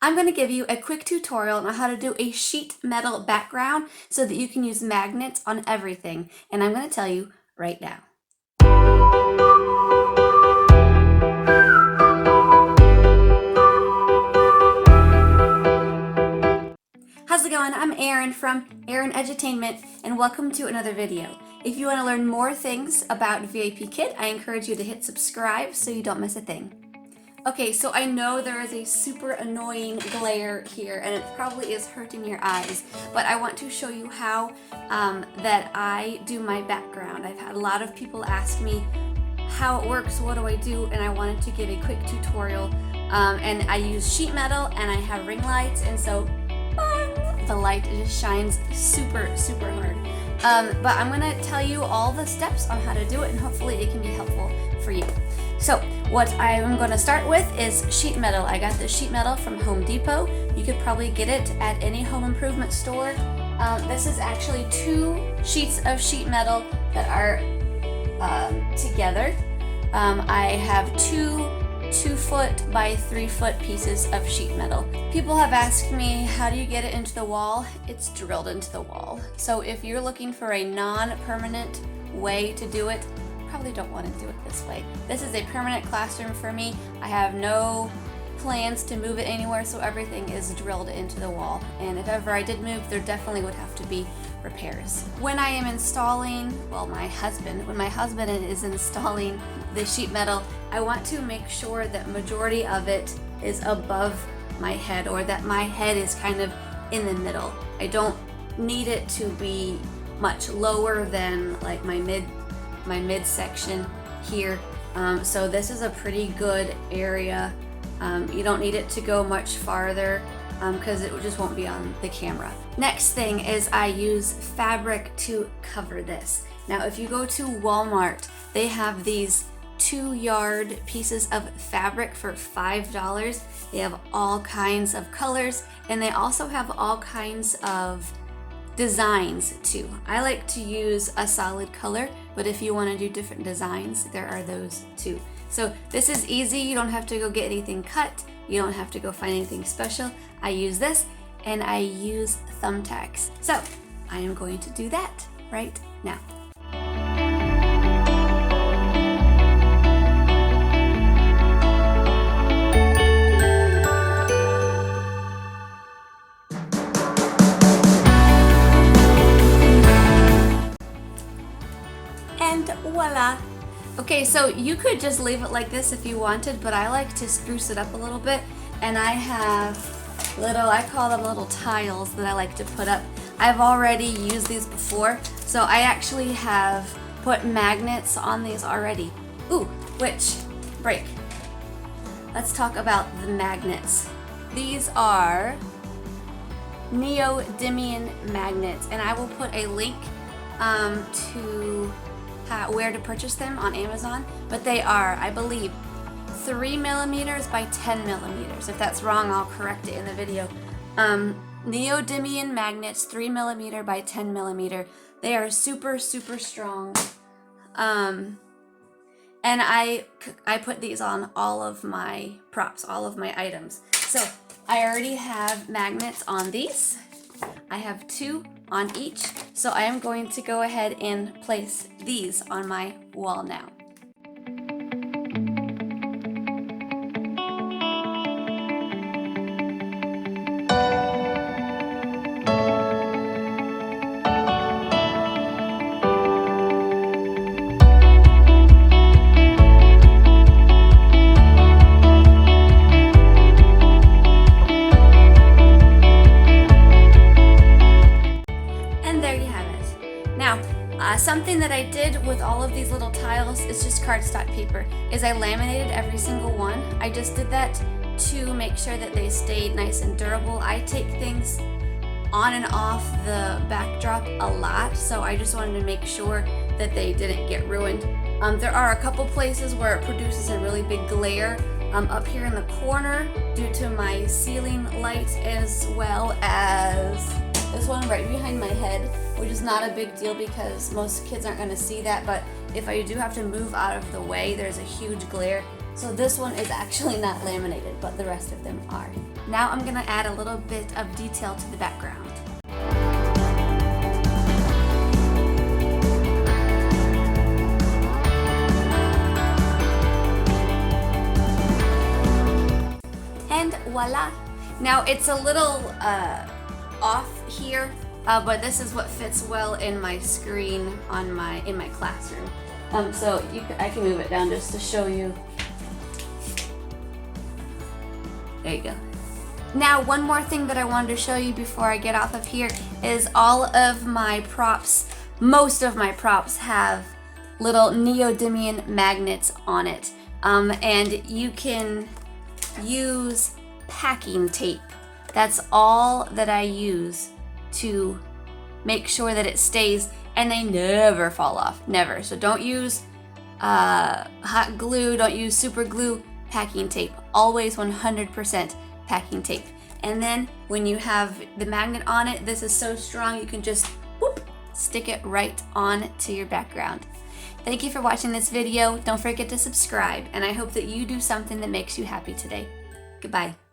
I'm going to give you a quick tutorial on how to do a sheet metal background so that you can use magnets on everything, and I'm going to tell you right now. How's it going? I'm Erin from Erin Edutainment, and welcome to another video. If you want to learn more things about Vipkid, I encourage you to hit subscribe so you don't miss a thing. Okay, so I know there is a super annoying glare here and it probably is hurting your eyes, but I want to show you how that I do my background. I've had a lot of people ask me how it works, what do I do, and I wanted to give a quick tutorial. And I use sheet metal and I have ring lights, and so the light just shines super hard. But I'm going to tell you all the steps on how to do it, and hopefully it can be helpful for you. So what I'm going to start with is sheet metal. I got this sheet metal from Home Depot. You could probably get it at any home improvement store. This is actually 2 sheets of sheet metal that are together. I have 2 foot by 3 foot pieces of sheet metal. People have asked me, how do you get it into the wall? It's drilled into the wall. So if you're looking for a non-permanent way to do it, probably don't want to do it this way. This is a permanent classroom for me. I have no plans to move it anywhere, so everything is drilled into the wall. And if ever I did move, there definitely would have to be repairs. When I am installing, when my husband is installing the sheet metal, I want to make sure that majority of it is above my head, or that my head is kind of in the middle. I don't need it to be much lower than like my midsection here. So this is a pretty good area. You don't need it to go much farther because it just won't be on the camera. Next thing is I use fabric to cover this. Now if you go to Walmart, they have these 2-yard pieces of fabric for $5. They have all kinds of colors, and they also have all kinds of designs too. I like to use a solid color, but if you want to do different designs, there are those too. So this is easy. You don't have to go get anything cut. You don't have to go find anything special. I use this, and I use thumbtacks. So I am going to do that right now. And voila. Okay, so you could just leave it like this if you wanted, but I like to spruce it up a little bit, and I have I call them little tiles that I like to put up. I've already used these before, so I actually have put magnets on these already. Ooh, break. Let's talk about the magnets. These are neodymium magnets, and I will put a link to where to purchase them on Amazon, but they are, I believe, 3 millimeters by 10 millimeters. If that's wrong, I'll correct it in the video. Neodymium magnets, 3 millimeter by 10 millimeter. They are super strong. And I put these on all of my props, all of my items. So I already have magnets on these. I have 2 on each, so I am going to go ahead and place these on my wall now. Something that I did with all of these little tiles is just cardstock paper, is I laminated every single one. I just did that to make sure that they stayed nice and durable. I take things on and off the backdrop a lot, so I just wanted to make sure that they didn't get ruined. There are a couple places where it produces a really big glare. Up here in the corner, due to my ceiling light, as well as this one right behind my head, which is not a big deal because most kids aren't going to see that, but if I do have to move out of the way, there's a huge glare. So this one is actually not laminated, but the rest of them are. Now I'm gonna add a little bit of detail to the background. And voila! Now it's a little off here, but this is what fits well in my screen in my classroom. So I can move it down just to show you. There you go. Now, one more thing that I wanted to show you before I get off of here is all of my props. Most of my props have little neodymium magnets on it, and you can use packing tape. That's all that I use to make sure that it stays, and they never fall off, never. So don't use hot glue, don't use super glue, packing tape, always 100% packing tape. And then when you have the magnet on it, this is so strong you can just whoop, stick it right on to your background. Thank you for watching this video. Don't forget to subscribe, and I hope that you do something that makes you happy today. Goodbye.